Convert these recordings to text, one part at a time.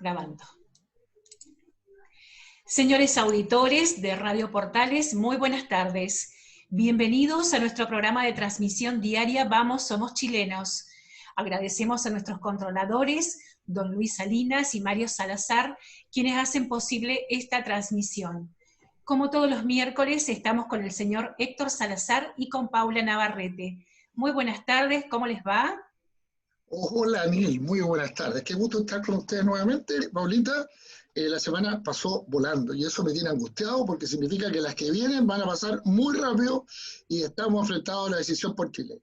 Grabando. Señores auditores de Radio Portales, muy buenas tardes. Bienvenidos a nuestro programa de transmisión diaria Vamos, Somos Chilenos. Agradecemos a nuestros controladores, don Luis Salinas y Mario Salazar, quienes hacen posible esta transmisión. Como todos los miércoles, estamos con el señor Héctor Salazar y con Paula Navarrete. Muy buenas tardes, ¿cómo les va? Hola, Nil, muy buenas tardes. Qué gusto estar con ustedes nuevamente. Paulita, la semana pasó volando y eso me tiene angustiado porque significa que las que vienen van a pasar muy rápido y estamos enfrentados a la decisión por Chile.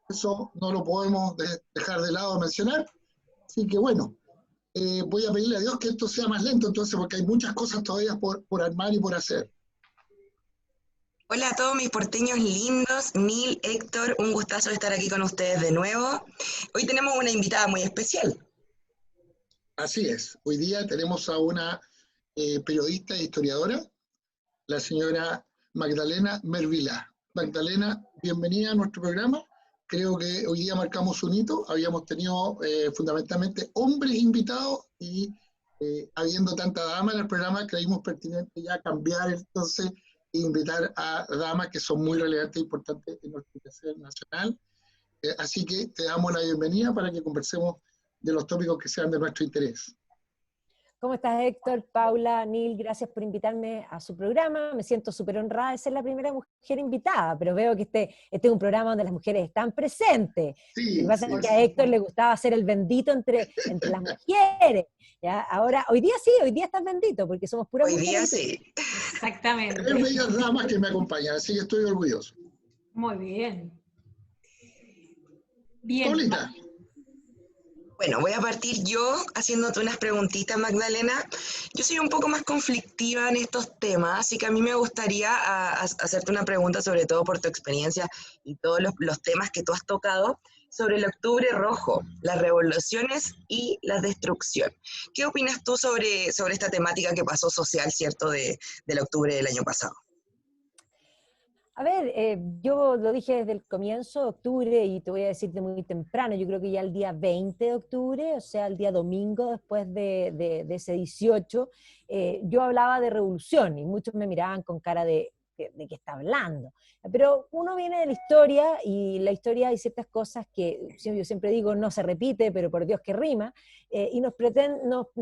Eso no lo podemos dejar de lado de mencionar. Así que bueno, voy a pedirle a Dios que esto sea más lento entonces porque hay muchas cosas todavía por armar y por hacer. Hola a todos mis porteños lindos, Nil, Héctor, un gustazo estar aquí con ustedes de nuevo. Hoy tenemos una invitada muy especial. Así es, hoy día tenemos a una periodista e historiadora, la señora Magdalena Mervilá. Magdalena, bienvenida a nuestro programa. Creo que hoy día marcamos un hito, habíamos tenido fundamentalmente hombres invitados y habiendo tanta dama en el programa, creímos pertinente ya cambiar entonces e invitar a damas que son muy relevantes e importantes en nuestro quehacer nacional. Así que te damos la bienvenida para que conversemos de los tópicos que sean de nuestro interés. ¿Cómo estás, Héctor? Paula, Nil, gracias por invitarme a su programa. Me siento súper honrada de ser la primera mujer invitada, pero veo que este es un programa donde las mujeres están presentes. Sí, Lo que pasa es que a Héctor le gustaba ser el bendito entre las mujeres. ¿Ya? Ahora, hoy día sí, hoy día estás bendito, porque somos puras mujeres. Hoy día sí. Exactamente. Tres bellas damas que me acompañan, así que estoy orgulloso. Muy bien. Bien. Paulita. Bueno, voy a partir yo haciéndote unas preguntitas, Magdalena. Yo soy un poco más conflictiva en estos temas, así que a mí me gustaría hacerte una pregunta, sobre todo por tu experiencia y todos los temas que tú has tocado, sobre el Octubre Rojo, las revoluciones y la destrucción. ¿Qué opinas tú sobre esta temática que pasó social, cierto, del octubre del año pasado? A ver, yo lo dije desde el comienzo de octubre y te voy a decir de muy temprano, yo creo que ya el día 20 de octubre, o sea, el día domingo después de ese 18, yo hablaba de revolución y muchos me miraban con cara de qué está hablando. Pero uno viene de la historia y la historia hay ciertas cosas que yo siempre digo no se repite, pero por Dios que rima, y nos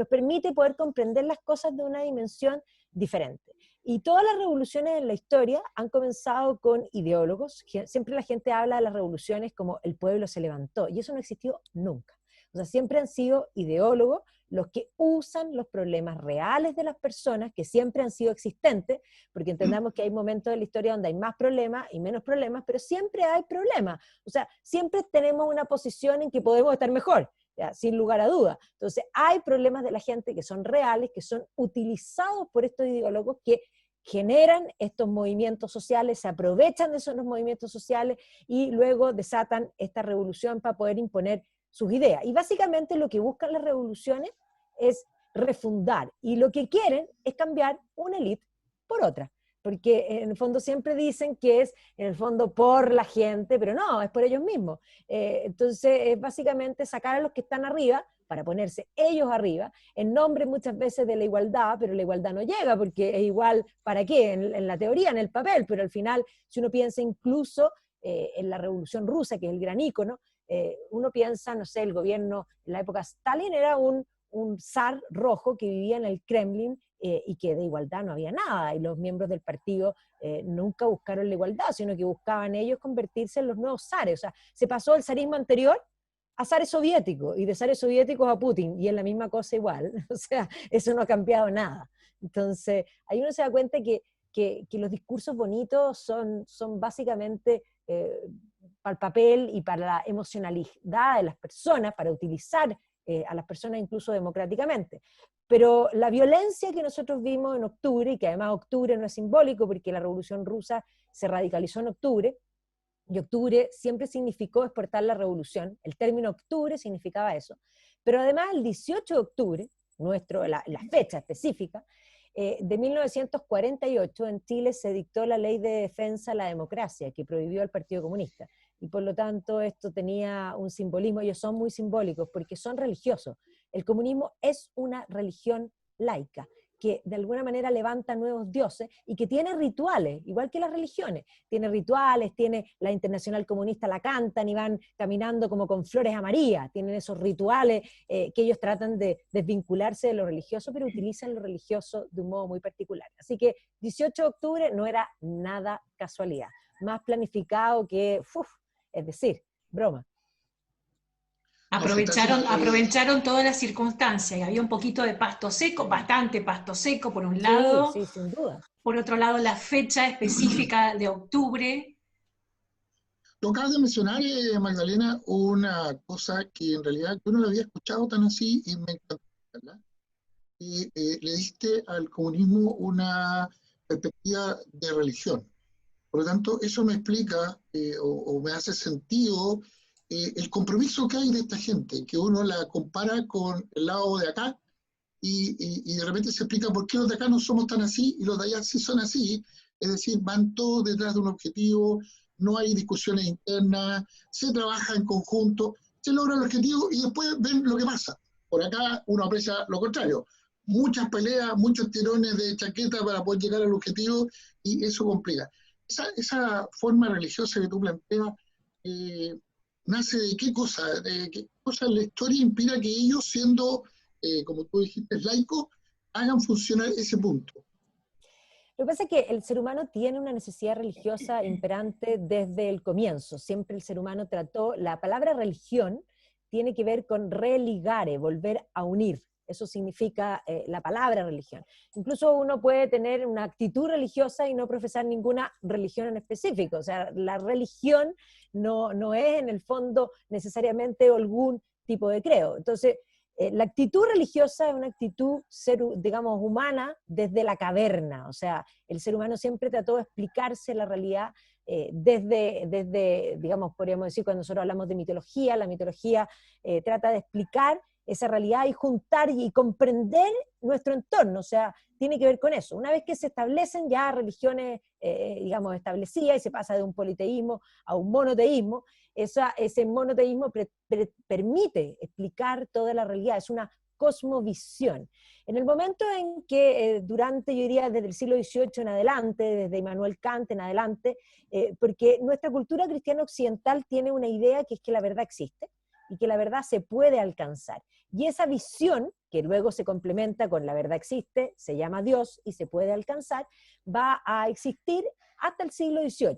permite poder comprender las cosas de una dimensión diferente. Y todas las revoluciones en la historia han comenzado con ideólogos. Siempre la gente habla de las revoluciones como el pueblo se levantó, y eso no existió nunca. O sea, siempre han sido ideólogos los que usan los problemas reales de las personas, que siempre han sido existentes, porque entendamos que hay momentos de la historia donde hay más problemas y menos problemas, pero siempre hay problemas. O sea, siempre tenemos una posición en que podemos estar mejor, ya, sin lugar a duda. Entonces, hay problemas de la gente que son reales, que son utilizados por estos ideólogos que generan estos movimientos sociales, se aprovechan de esos movimientos sociales y luego desatan esta revolución para poder imponer sus ideas. Y básicamente lo que buscan las revoluciones es refundar, y lo que quieren es cambiar una élite por otra, porque en el fondo siempre dicen que es en el fondo por la gente, pero no, es por ellos mismos. Entonces es básicamente sacar a los que están arriba para ponerse ellos arriba, en nombre muchas veces de la igualdad, pero la igualdad no llega, porque es igual, ¿para qué? En la teoría, en el papel, pero al final, si uno piensa incluso en la Revolución Rusa, que es el gran ícono, uno piensa, no sé, el gobierno en la época Stalin era un zar rojo que vivía en el Kremlin y que de igualdad no había nada, y los miembros del partido nunca buscaron la igualdad, sino que buscaban ellos convertirse en los nuevos zares. O sea, se pasó del zarismo anterior a zares soviéticos, y de zares soviéticos a Putin, y es la misma cosa igual. O sea, eso no ha cambiado nada. Entonces, ahí uno se da cuenta que los discursos bonitos son básicamente para el papel y para la emocionalidad de las personas, para utilizar a las personas incluso democráticamente. Pero la violencia que nosotros vimos en octubre, y que además octubre no es simbólico porque la Revolución Rusa se radicalizó en octubre, y octubre siempre significó exportar la revolución, el término octubre significaba eso, pero además el 18 de octubre, la fecha específica, de 1948 en Chile se dictó la Ley de Defensa de la Democracia, que prohibió al Partido Comunista, y por lo tanto esto tenía un simbolismo. Ellos son muy simbólicos porque son religiosos. El comunismo es una religión laica, que de alguna manera levanta nuevos dioses y que tiene rituales, igual que las religiones. Tiene rituales, tiene la Internacional Comunista, la cantan y van caminando como con flores a María. Tienen esos rituales que ellos tratan de desvincularse de lo religioso, pero utilizan lo religioso de un modo muy particular. Así que 18 de octubre no era nada casualidad, más planificado que, es decir, broma. Aprovecharon todas las circunstancias y había un poquito de pasto seco, bastante pasto seco por un lado, sí, sin duda. Por otro lado la fecha específica de octubre. Tú acabas de mencionar, Magdalena, una cosa que en realidad yo no lo había escuchado tan así y me encantó, ¿verdad? Y le diste al comunismo una perspectiva de religión. Por lo tanto, eso me explica o me hace sentido el compromiso que hay de esta gente, que uno la compara con el lado de acá y de repente se explica por qué los de acá no somos tan así y los de allá sí son así. Es decir, van todos detrás de un objetivo, no hay discusiones internas, se trabaja en conjunto, se logra el objetivo y después ven lo que pasa. Por acá uno aprecia lo contrario. Muchas peleas, muchos tirones de chaqueta para poder llegar al objetivo y eso complica. Esa forma religiosa que tú planteas nace de qué cosa, de qué cosa en la historia inspira que ellos, siendo, como tú dijiste, laicos, hagan funcionar ese punto. Lo que pasa es que el ser humano tiene una necesidad religiosa imperante desde el comienzo. Siempre el ser humano trató, la palabra religión tiene que ver con religare, volver a unir. Eso significa la palabra religión. Incluso uno puede tener una actitud religiosa y no profesar ninguna religión en específico. O sea, la religión no es en el fondo necesariamente algún tipo de credo. Entonces, la actitud religiosa es una actitud, digamos, humana desde la caverna. O sea, el ser humano siempre trató de explicarse la realidad desde, digamos, podríamos decir, cuando nosotros hablamos de mitología, la mitología trata de explicar esa realidad y juntar y comprender nuestro entorno, o sea, tiene que ver con eso. Una vez que se establecen ya religiones, digamos, establecidas y se pasa de un politeísmo a un monoteísmo, ese monoteísmo permite explicar toda la realidad, es una cosmovisión. En el momento en que durante, yo diría, desde el siglo XVIII en adelante, desde Immanuel Kant en adelante, porque nuestra cultura cristiana occidental tiene una idea que es que la verdad existe, y que la verdad se puede alcanzar. Y esa visión, que luego se complementa con la verdad existe, se llama Dios y se puede alcanzar, va a existir hasta el siglo XVIII.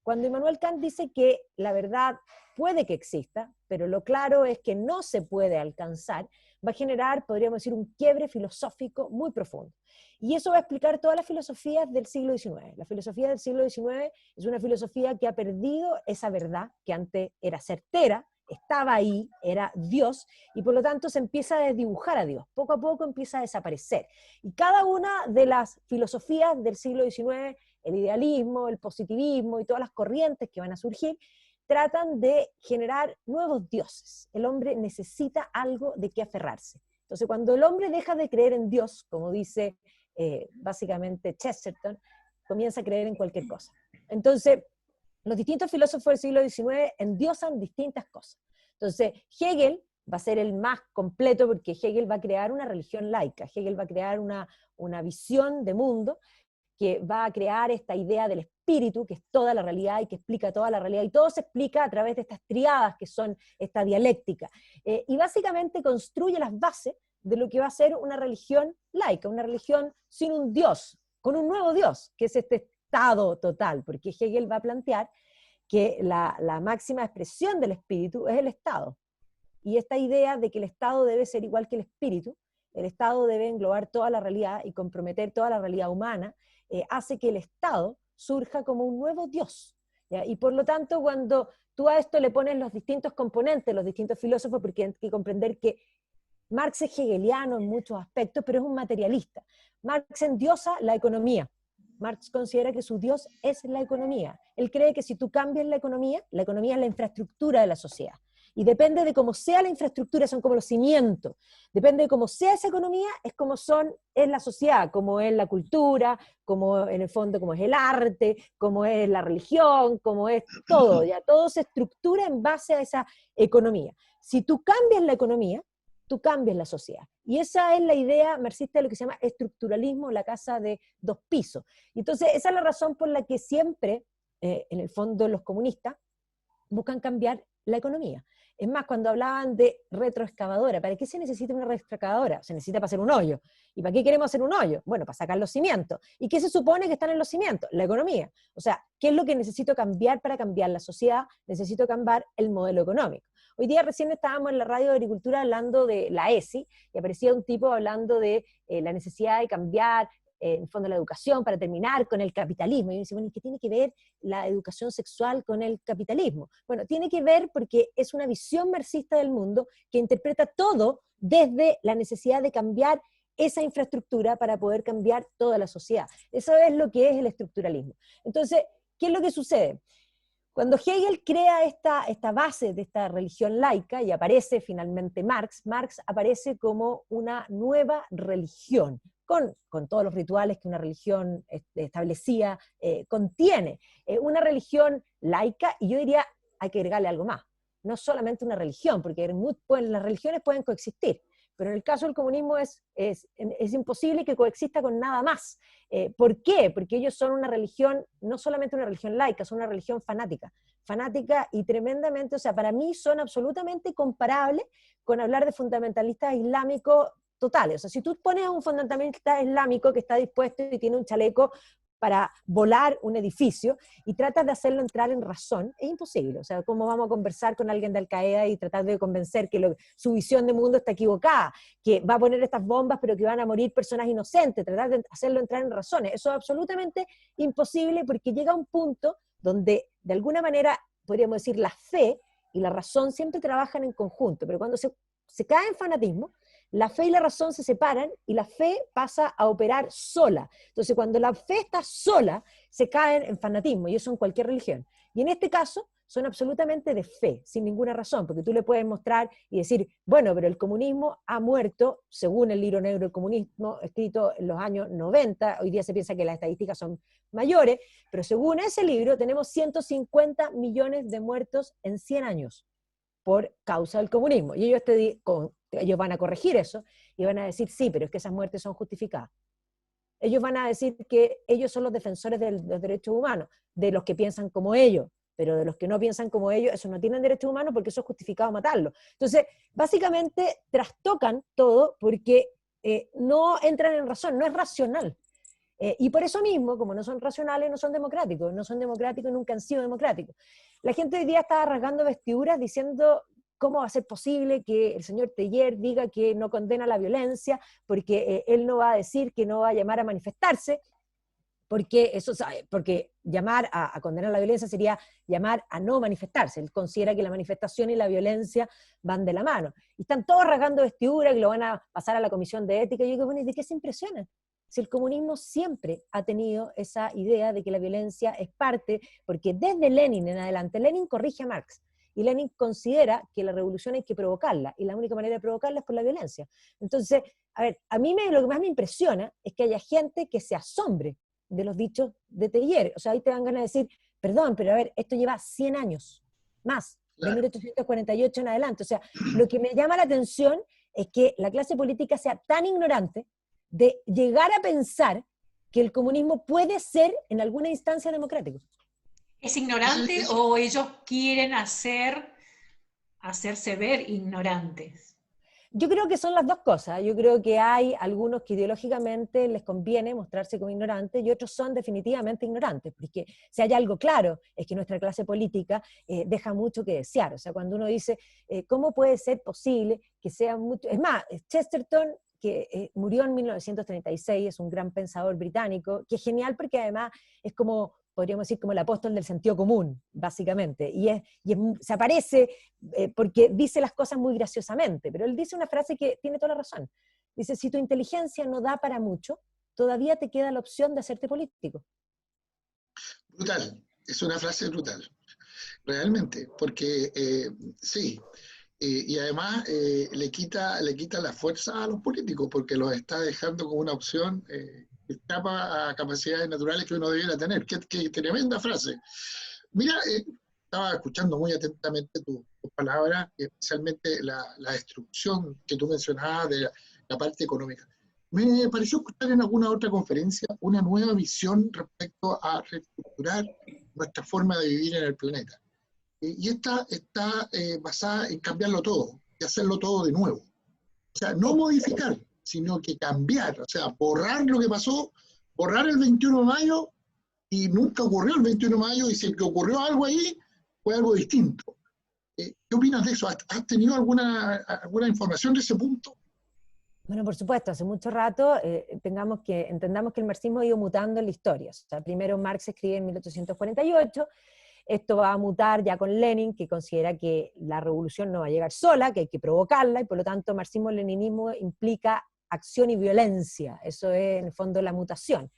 Cuando Immanuel Kant dice que la verdad puede que exista, pero lo claro es que no se puede alcanzar, va a generar, podríamos decir, un quiebre filosófico muy profundo. Y eso va a explicar todas las filosofías del siglo XIX. La filosofía del siglo XIX es una filosofía que ha perdido esa verdad, que antes era certera, estaba ahí, era Dios, y por lo tanto se empieza a desdibujar a Dios, poco a poco empieza a desaparecer. Y cada una de las filosofías del siglo XIX, el idealismo, el positivismo y todas las corrientes que van a surgir, tratan de generar nuevos dioses. El hombre necesita algo de qué aferrarse. Entonces, cuando el hombre deja de creer en Dios, como dice básicamente Chesterton, comienza a creer en cualquier cosa. Entonces, los distintos filósofos del siglo XIX endiosan distintas cosas. Entonces, Hegel va a ser el más completo porque Hegel va a crear una religión laica, Hegel va a crear una visión de mundo que va a crear esta idea del espíritu, que es toda la realidad y que explica toda la realidad, y todo se explica a través de estas triadas que son esta dialéctica. Y básicamente construye las bases de lo que va a ser una religión laica, una religión sin un Dios, con un nuevo Dios, que es este estado total, porque Hegel va a plantear que la máxima expresión del espíritu es el Estado. Y esta idea de que el Estado debe ser igual que el espíritu, el Estado debe englobar toda la realidad y comprometer toda la realidad humana, hace que el Estado surja como un nuevo Dios. ¿Ya? Y por lo tanto, cuando tú a esto le pones los distintos componentes, los distintos filósofos, porque hay que comprender que Marx es hegeliano en muchos aspectos, pero es un materialista. Marx endiosa la economía. Marx considera que su Dios es la economía. Él cree que si tú cambias la economía es la infraestructura de la sociedad. Y depende de cómo sea la infraestructura, son como los cimientos. Depende de cómo sea esa economía, es la sociedad, como es la cultura, como en el fondo, como es el arte, como es la religión, como es todo. Ya todo se estructura en base a esa economía. Si tú cambias la economía, tú cambies la sociedad. Y esa es la idea marxista de lo que se llama estructuralismo, la casa de 2 pisos. Y entonces esa es la razón por la que siempre, en el fondo, los comunistas buscan cambiar la economía. Es más, cuando hablaban de retroexcavadora, ¿para qué se necesita una retroexcavadora? Se necesita para hacer un hoyo. ¿Y para qué queremos hacer un hoyo? Bueno, para sacar los cimientos. ¿Y qué se supone que están en los cimientos? La economía. O sea, ¿qué es lo que necesito cambiar para cambiar la sociedad? Necesito cambiar el modelo económico. Hoy día recién estábamos en la radio de Agricultura hablando de la ESI, y aparecía un tipo hablando de la necesidad de cambiar en el fondo la educación para terminar con el capitalismo. Y uno dice, bueno, ¿y qué tiene que ver la educación sexual con el capitalismo? Bueno, tiene que ver porque es una visión marxista del mundo que interpreta todo desde la necesidad de cambiar esa infraestructura para poder cambiar toda la sociedad. Eso es lo que es el estructuralismo. Entonces, ¿qué es lo que sucede? Cuando Hegel crea esta base de esta religión laica y aparece finalmente Marx aparece como una nueva religión, con todos los rituales que una religión establecida contiene. Una religión laica, y yo diría, hay que agregarle algo más. No solamente una religión, porque las religiones pueden coexistir, pero en el caso del comunismo es imposible que coexista con nada más. ¿Por qué? Porque ellos son una religión, no solamente una religión laica, son una religión fanática y tremendamente, o sea, para mí son absolutamente comparables con hablar de fundamentalistas islámicos totales. O sea, si tú pones a un fundamentalista islámico que está dispuesto y tiene un chaleco para volar un edificio y tratas de hacerlo entrar en razón, es imposible. O sea, ¿cómo vamos a conversar con alguien de Al-Qaeda y tratar de convencer que su visión de mundo está equivocada, que va a poner estas bombas pero que van a morir personas inocentes, tratar de hacerlo entrar en razones? Eso es absolutamente imposible porque llega a un punto donde, de alguna manera, podríamos decir, la fe y la razón siempre trabajan en conjunto, pero cuando se cae en fanatismo, la fe y la razón se separan y la fe pasa a operar sola. Entonces, cuando la fe está sola, se caen en fanatismo, y eso en cualquier religión. Y en este caso, son absolutamente de fe, sin ninguna razón, porque tú le puedes mostrar y decir, bueno, pero el comunismo ha muerto, según el libro negro del comunismo, escrito en los años 90, hoy día se piensa que las estadísticas son mayores, pero según ese libro tenemos 150 millones de muertos en 100 años por causa del comunismo. Y ellos van a corregir eso y van a decir, sí, pero es que esas muertes son justificadas. Ellos van a decir que ellos son los defensores de los derechos humanos, de los que piensan como ellos, pero de los que no piensan como ellos, esos no tienen derechos humanos porque eso es justificado matarlos. Entonces, básicamente trastocan todo porque no entran en razón, no es racional. Y por eso mismo, como no son racionales, no son democráticos y nunca han sido democráticos. La gente hoy día está rasgando vestiduras diciendo cómo va a ser posible que el señor Teillier diga que no condena la violencia, porque él no va a decir que no va a llamar a manifestarse, porque llamar a condenar la violencia sería llamar a no manifestarse. Él considera que la manifestación y la violencia van de la mano. Y están todos rasgando vestiduras que lo van a pasar a la Comisión de Ética. Y yo digo, bueno, ¿y de qué se impresionan? Si el comunismo siempre ha tenido esa idea de que la violencia es parte, porque desde Lenin en adelante, Lenin corrige a Marx, y Lenin considera que la revolución hay que provocarla, y la única manera de provocarla es por la violencia. Entonces, a ver, lo que más me impresiona es que haya gente que se asombre de los dichos de Teillier. O sea, ahí te dan ganas de decir, perdón, pero a ver, esto lleva 100 años, más, de 1848 en adelante. O sea, lo que me llama la atención es que la clase política sea tan ignorante de llegar a pensar que el comunismo puede ser en alguna instancia democrático. ¿Es ignorante o ellos quieren hacerse ver ignorantes? Yo creo que son las dos cosas. Yo creo que hay algunos que ideológicamente les conviene mostrarse como ignorantes y otros son definitivamente ignorantes, porque si hay algo claro es que nuestra clase política deja mucho que desear. O sea, cuando uno dice, ¿cómo puede ser posible que sea mucho? Es más, Chesterton, que murió en 1936, es un gran pensador británico, que es genial porque además es como, podríamos decir, como el apóstol del sentido común, básicamente, se aparece porque dice las cosas muy graciosamente, pero él dice una frase que tiene toda la razón. Dice, si tu inteligencia no da para mucho, todavía te queda la opción de hacerte político. Brutal, es una frase brutal, realmente, porque sí, y además le quita la fuerza a los políticos, porque los está dejando como una opción que escapa a capacidades naturales que uno debiera tener. Qué tremenda frase. Mira, estaba escuchando muy atentamente tus palabras, especialmente la destrucción que tú mencionabas de la parte económica. Me pareció escuchar en alguna otra conferencia una nueva visión respecto a reestructurar nuestra forma de vivir en el planeta. Y esta está basada en cambiarlo todo y hacerlo todo de nuevo. O sea, no modificar, sino que cambiar, o sea, borrar lo que pasó, borrar el 21 de mayo y nunca ocurrió el 21 de mayo y si que ocurrió algo ahí, fue algo distinto. ¿Qué opinas de eso? ¿Has tenido alguna información de ese punto? Bueno, por supuesto, hace mucho rato entendamos que el marxismo ha ido mutando en la historia. O sea, primero Marx escribe en 1848, esto va a mutar ya con Lenin, que considera que la revolución no va a llegar sola, que hay que provocarla, y por lo tanto marxismo-leninismo implica acción y violencia, eso es en el fondo la mutación.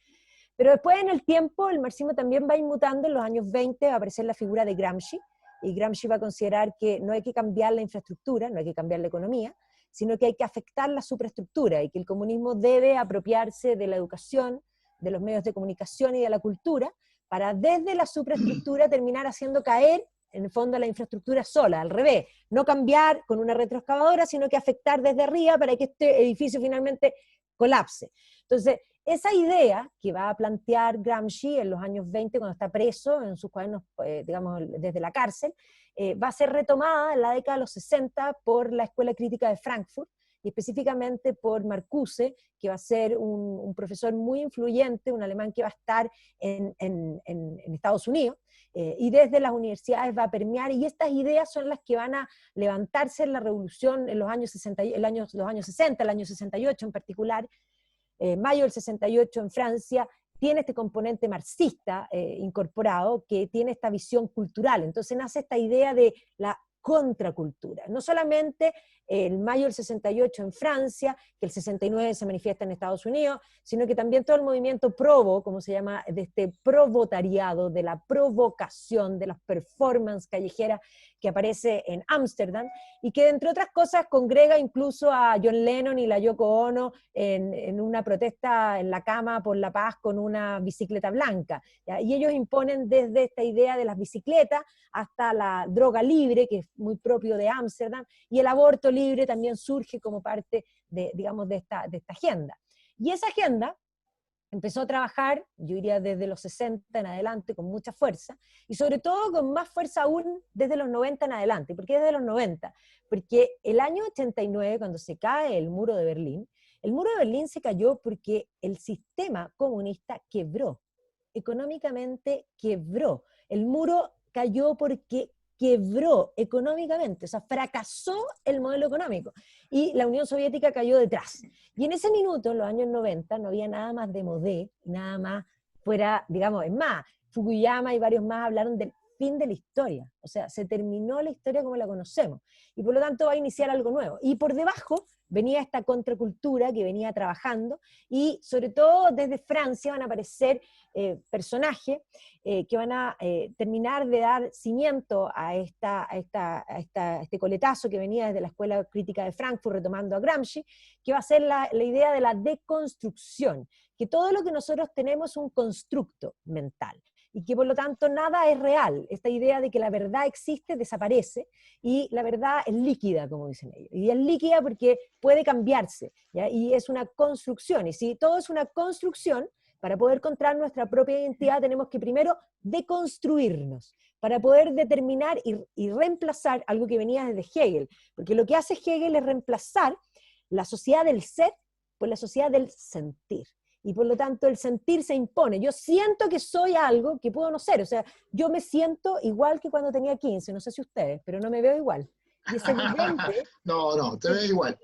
Pero después en el tiempo el marxismo también va a ir mutando, en los años 20 va a aparecer la figura de Gramsci, y Gramsci va a considerar que no hay que cambiar la infraestructura, no hay que cambiar la economía, sino que hay que afectar la superestructura y que el comunismo debe apropiarse de la educación, de los medios de comunicación y de la cultura, para desde la superestructura terminar haciendo caer, en el fondo, la infraestructura sola, al revés, no cambiar con una retroexcavadora, sino que afectar desde arriba para que este edificio finalmente colapse. Entonces, esa idea que va a plantear Gramsci en los años 20, cuando está preso, en sus cuadernos, digamos, desde la cárcel, va a ser retomada en la década de los 60 por la Escuela Crítica de Frankfurt, y específicamente por Marcuse, que va a ser un profesor muy influyente, un alemán que va a estar en Estados Unidos, y desde las universidades va a permear, y estas ideas son las que van a levantarse en la revolución en los años 60, los años 60, el año 68 en particular, mayo del 68 en Francia, tiene este componente marxista incorporado, que tiene esta visión cultural. Entonces nace esta idea de la contracultura. No solamente el mayo del 68 en Francia, que el 69 se manifiesta en Estados Unidos, sino que también todo el movimiento provo, como se llama, de este provotariado, de la provocación, de las performances callejeras que aparece en Ámsterdam, y que entre otras cosas congrega incluso a John Lennon y la Yoko Ono en una protesta en la cama por la paz con una bicicleta blanca, ¿ya? Y ellos imponen desde esta idea de las bicicletas hasta la droga libre, que es muy propio de Ámsterdam, y el aborto libre también surge como parte de, digamos, de esta agenda. Y esa agenda empezó a trabajar, yo diría desde los 60 en adelante, con mucha fuerza, y sobre todo con más fuerza aún desde los 90 en adelante. ¿Por qué desde los 90? Porque el año 89, cuando se cae el muro de Berlín se cayó porque el sistema comunista quebró, económicamente quebró. El muro cayó porque quebró económicamente, o sea, fracasó el modelo económico, y la Unión Soviética cayó detrás. Y en ese minuto, en los años 90, no había nada más de modé, nada más fuera, digamos, es más, Fukuyama y varios más hablaron del fin de la historia, o sea, se terminó la historia como la conocemos, y por lo tanto va a iniciar algo nuevo. Y por debajo venía esta contracultura que venía trabajando, y sobre todo desde Francia van a aparecer personajes que van a terminar de dar cimiento a este coletazo que venía desde la Escuela Crítica de Frankfurt, retomando a Gramsci, que va a ser la idea de la deconstrucción, que todo lo que nosotros tenemos es un constructo mental, y que por lo tanto nada es real. Esta idea de que la verdad existe desaparece, y la verdad es líquida, como dicen ellos. Y es líquida porque puede cambiarse, ¿ya? Y es una construcción. Y si todo es una construcción, para poder encontrar nuestra propia identidad tenemos que primero deconstruirnos, para poder determinar y reemplazar algo que venía desde Hegel. Porque lo que hace Hegel es reemplazar la sociedad del ser por la sociedad del sentir. Y por lo tanto el sentir se impone. Yo siento que soy algo que puedo no ser. O sea, yo me siento igual que cuando tenía 15, no sé si ustedes, pero no me veo igual. Y es evidente... No, te ves igual.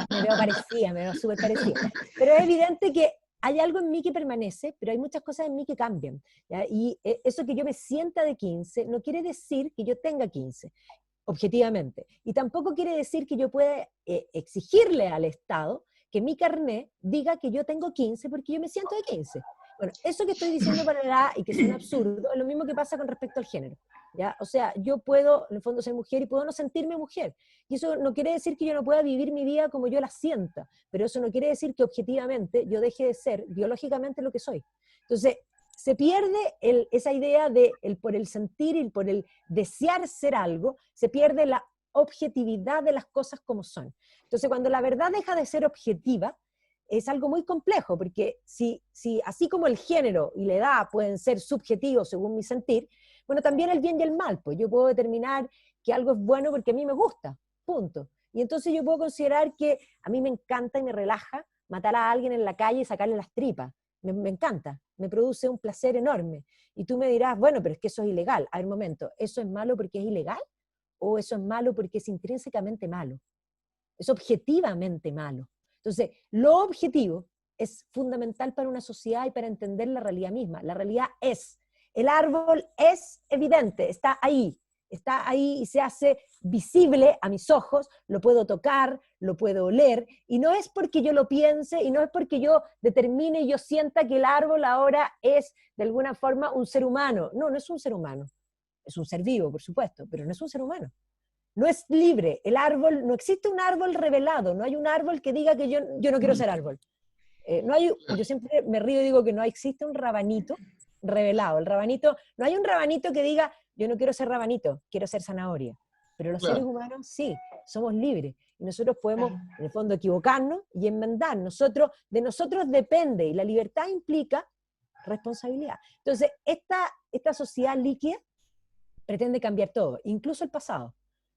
Me veo súper parecida. Pero es evidente que hay algo en mí que permanece, pero hay muchas cosas en mí que cambian, ¿ya? Y eso que yo me sienta de 15 no quiere decir que yo tenga 15, objetivamente. Y tampoco quiere decir que yo pueda exigirle al Estado que mi carné diga que yo tengo 15 porque yo me siento de 15. Bueno, eso que estoy diciendo para la edad y que suena absurdo, es lo mismo que pasa con respecto al género, ¿ya? O sea, yo puedo, en el fondo, ser mujer y puedo no sentirme mujer. Y eso no quiere decir que yo no pueda vivir mi vida como yo la sienta, pero eso no quiere decir que objetivamente yo deje de ser biológicamente lo que soy. Entonces, se pierde esa idea de por el sentir y por el desear ser algo, se pierde la objetividad de las cosas como son. Entonces, cuando la verdad deja de ser objetiva, es algo muy complejo, porque si así como el género y la edad pueden ser subjetivos según mi sentir, bueno, también el bien y el mal, pues yo puedo determinar que algo es bueno porque a mí me gusta, punto. Y entonces yo puedo considerar que a mí me encanta y me relaja matar a alguien en la calle y sacarle las tripas. Me encanta, me produce un placer enorme. Y tú me dirás, bueno, pero es que eso es ilegal. A ver, un momento, ¿eso es malo porque es ilegal? ¿O eso es malo porque es intrínsecamente malo? Es objetivamente malo. Entonces, lo objetivo es fundamental para una sociedad y para entender la realidad misma. La realidad es, el árbol es evidente, está ahí y se hace visible a mis ojos, lo puedo tocar, lo puedo oler, y no es porque yo lo piense, y no es porque yo determine y yo sienta que el árbol ahora es de alguna forma un ser humano. No, no es un ser humano. Es un ser vivo, por supuesto, pero no es un ser humano. No es libre, el árbol, no existe un árbol revelado, no hay un árbol que diga que yo no quiero ser árbol. Yo siempre me río y digo que no existe un rabanito revelado. El rabanito, no hay un rabanito que diga yo no quiero ser rabanito, quiero ser zanahoria. Pero los seres humanos sí, somos libres. Y nosotros podemos, en el fondo, equivocarnos y enmendar. De nosotros depende, y la libertad implica responsabilidad. Entonces, esta sociedad líquida pretende cambiar todo, incluso el pasado.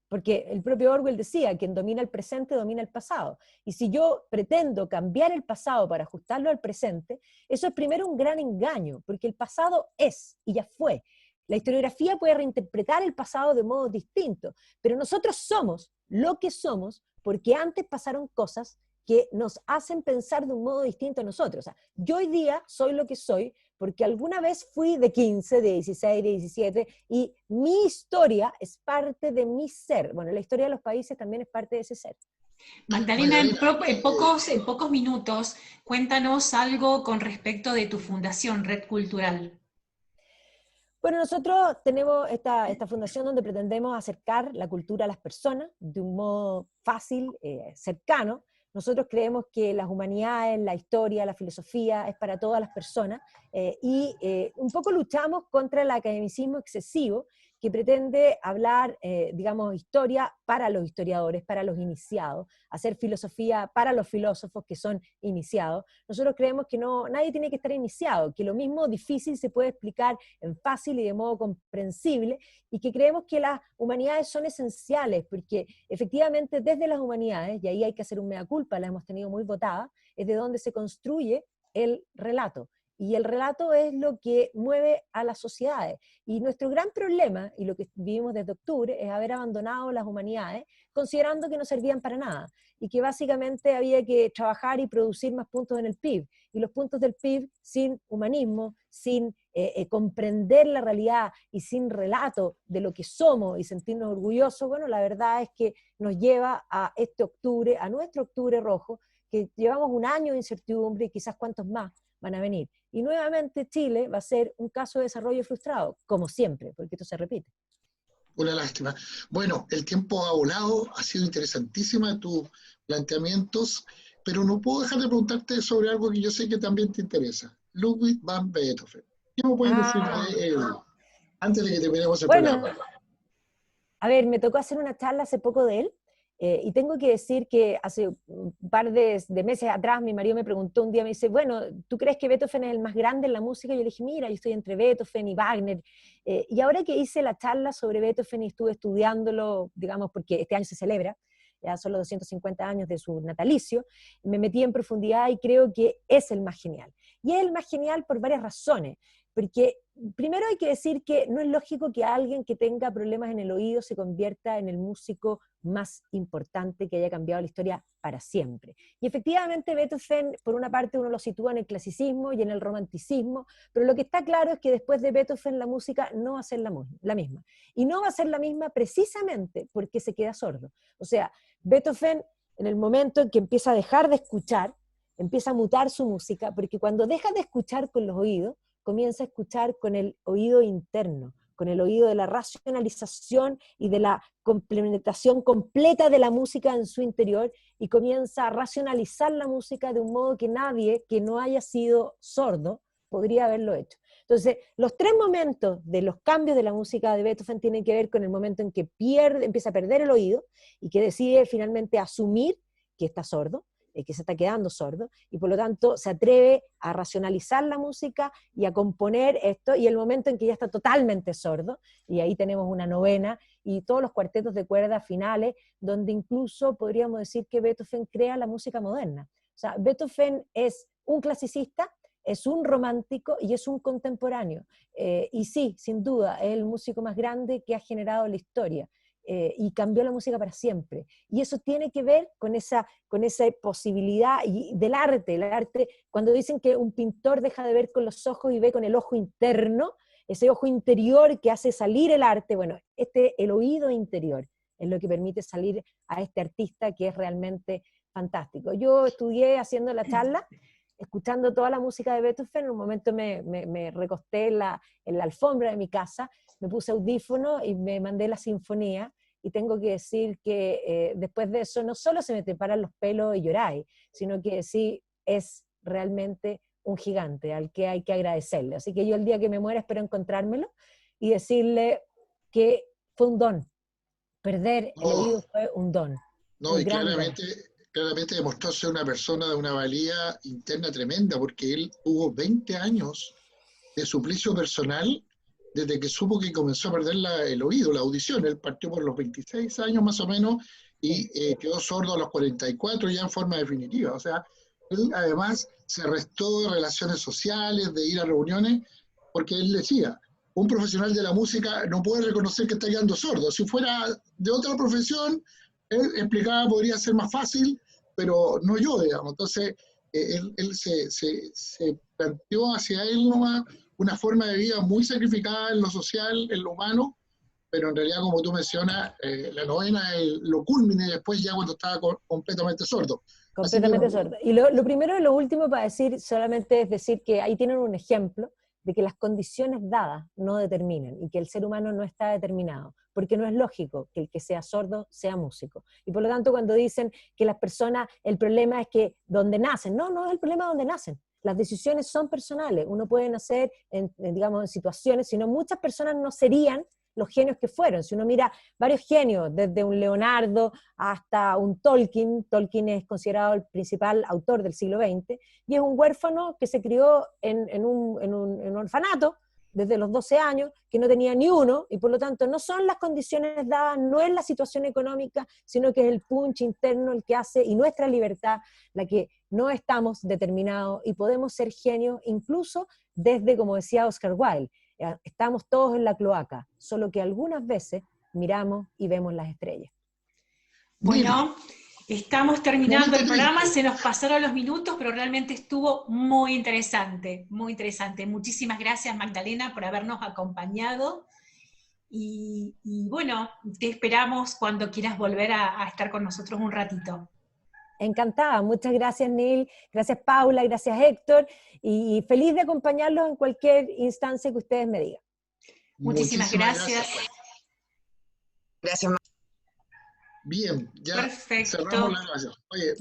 Porque el propio Orwell decía, quien domina el presente domina el pasado. Y si yo pretendo cambiar el pasado para ajustarlo al presente, eso es primero un gran engaño, porque el pasado es y ya fue. La historiografía puede reinterpretar el pasado de modo distinto, pero nosotros somos lo que somos porque antes pasaron cosas que nos hacen pensar de un modo distinto a nosotros. O sea, yo hoy día soy lo que soy porque alguna vez fui de 15, de 16, de 17, y mi historia es parte de mi ser. Bueno, la historia de los países también es parte de ese ser. Magdalena, en pocos minutos, cuéntanos algo con respecto de tu fundación, Red Cultural. Bueno, nosotros tenemos esta fundación donde pretendemos acercar la cultura a las personas de un modo fácil, cercano. Nosotros creemos que las humanidades, la historia, la filosofía es para todas las personas y un poco luchamos contra el academicismo excesivo que pretende hablar, digamos, historia para los historiadores, para los iniciados, hacer filosofía para los filósofos que son iniciados. Nosotros creemos que nadie tiene que estar iniciado, que lo mismo difícil se puede explicar en fácil y de modo comprensible, y que creemos que las humanidades son esenciales, porque efectivamente desde las humanidades, y ahí hay que hacer un mea culpa, la hemos tenido muy votada, es de donde se construye el relato. Y el relato es lo que mueve a las sociedades. Y nuestro gran problema, y lo que vivimos desde octubre, es haber abandonado las humanidades, considerando que no servían para nada, y que básicamente había que trabajar y producir más puntos en el PIB. Y los puntos del PIB sin humanismo, sin comprender la realidad y sin relato de lo que somos y sentirnos orgullosos, bueno, la verdad es que nos lleva a este octubre, a nuestro octubre rojo, que llevamos un año de incertidumbre y quizás cuántos más van a venir. Y nuevamente Chile va a ser un caso de desarrollo frustrado, como siempre, porque esto se repite. Una lástima. Bueno, el tiempo ha volado, ha sido interesantísima tus planteamientos, pero no puedo dejar de preguntarte sobre algo que yo sé que también te interesa. Ludwig van Beethoven. ¿Qué me puedes decir de él antes de que terminemos el programa? A ver, me tocó hacer una charla hace poco de él, y tengo que decir que hace un par de meses atrás mi marido me preguntó un día, me dice, bueno, ¿tú crees que Beethoven es el más grande en la música? Y yo le dije, mira, yo estoy entre Beethoven y Wagner, y ahora que hice la charla sobre Beethoven y estuve estudiándolo, digamos, porque este año se celebra, ya son los 250 años de su natalicio, me metí en profundidad y creo que es el más genial. Y es el más genial por varias razones, porque primero hay que decir que no es lógico que alguien que tenga problemas en el oído se convierta en el músico más importante que haya cambiado la historia para siempre. Y efectivamente Beethoven, por una parte uno lo sitúa en el clasicismo y en el romanticismo, pero lo que está claro es que después de Beethoven la música no va a ser la misma. Y no va a ser la misma precisamente porque se queda sordo. O sea, Beethoven, en el momento en que empieza a dejar de escuchar, empieza a mutar su música, porque cuando deja de escuchar con los oídos, comienza a escuchar con el oído interno, con el oído de la racionalización y de la complementación completa de la música en su interior, y comienza a racionalizar la música de un modo que nadie que no haya sido sordo podría haberlo hecho. Entonces, los tres momentos de los cambios de la música de Beethoven tienen que ver con el momento en que empieza a perder el oído y que decide finalmente asumir que está sordo, que se está quedando sordo, y por lo tanto se atreve a racionalizar la música y a componer esto, y el momento en que ya está totalmente sordo, y ahí tenemos una novena, y todos los cuartetos de cuerda finales, donde incluso podríamos decir que Beethoven crea la música moderna. O sea, Beethoven es un clasicista, es un romántico y es un contemporáneo. Y sí, sin duda, es el músico más grande que ha generado la historia. Y cambió la música para siempre. Y eso tiene que ver con esa posibilidad del arte. El arte, cuando dicen que un pintor deja de ver con los ojos y ve con el ojo interno, ese ojo interior que hace salir el arte, bueno, el oído interior es lo que permite salir a este artista que es realmente fantástico. Yo estudié haciendo la charla, escuchando toda la música de Beethoven. En un momento me recosté en la alfombra de mi casa, me puse audífono y me mandé la sinfonía, y tengo que decir que después de eso no solo se me treparan los pelos y lloráis, sino que sí es realmente un gigante al que hay que agradecerle. Así que yo el día que me muera espero encontrármelo y decirle que fue un don. Perder el oído fue un don. No, un y gran don. claramente demostró ser una persona de una valía interna tremenda, porque él tuvo 20 años de suplicio personal desde que supo que comenzó a perder el oído, la audición. Él partió por los 26 años más o menos y quedó sordo a los 44 ya en forma definitiva. O sea, él además se restó de relaciones sociales, de ir a reuniones, porque él decía, un profesional de la música no puede reconocer que está quedando sordo. Si fuera de otra profesión, él explicaba, podría ser más fácil, pero no yo, digamos. Entonces, él se planteó hacia él nomás una forma de vida muy sacrificada en lo social, en lo humano, pero en realidad, como tú mencionas, la novena es lo culmine después ya cuando estaba completamente sordo. Completamente sordo. Y lo primero y lo último para decir solamente es decir que ahí tienen un ejemplo de que las condiciones dadas no determinan y que el ser humano no está determinado, porque no es lógico que el que sea sordo sea músico. Y por lo tanto, cuando dicen que las personas, el problema es que donde nacen, no es el problema donde nacen. Las decisiones son personales. Uno puede nacer digamos, en situaciones, si no muchas personas no serían los genios que fueron. Si uno mira varios genios, desde un Leonardo hasta un Tolkien es considerado el principal autor del siglo XX, y es un huérfano que se crió en un orfanato desde los 12 años, que no tenía ni uno, y por lo tanto no son las condiciones dadas, no es la situación económica, sino que es el punch interno el que hace, y nuestra libertad, la que no estamos determinados, y podemos ser genios incluso desde, como decía Oscar Wilde, estamos todos en la cloaca, solo que algunas veces miramos y vemos las estrellas. Bueno, estamos terminando el programa, se nos pasaron los minutos, pero realmente estuvo muy interesante, muy interesante. Muchísimas gracias, Magdalena, por habernos acompañado. Y bueno, te esperamos cuando quieras volver a estar con nosotros un ratito. Encantada, muchas gracias Neil, gracias Paula, gracias Héctor, y feliz de acompañarlos en cualquier instancia que ustedes me digan. Muchísimas gracias. Gracias. Bien, ya Perfecto. cerramos la grabación. Oye,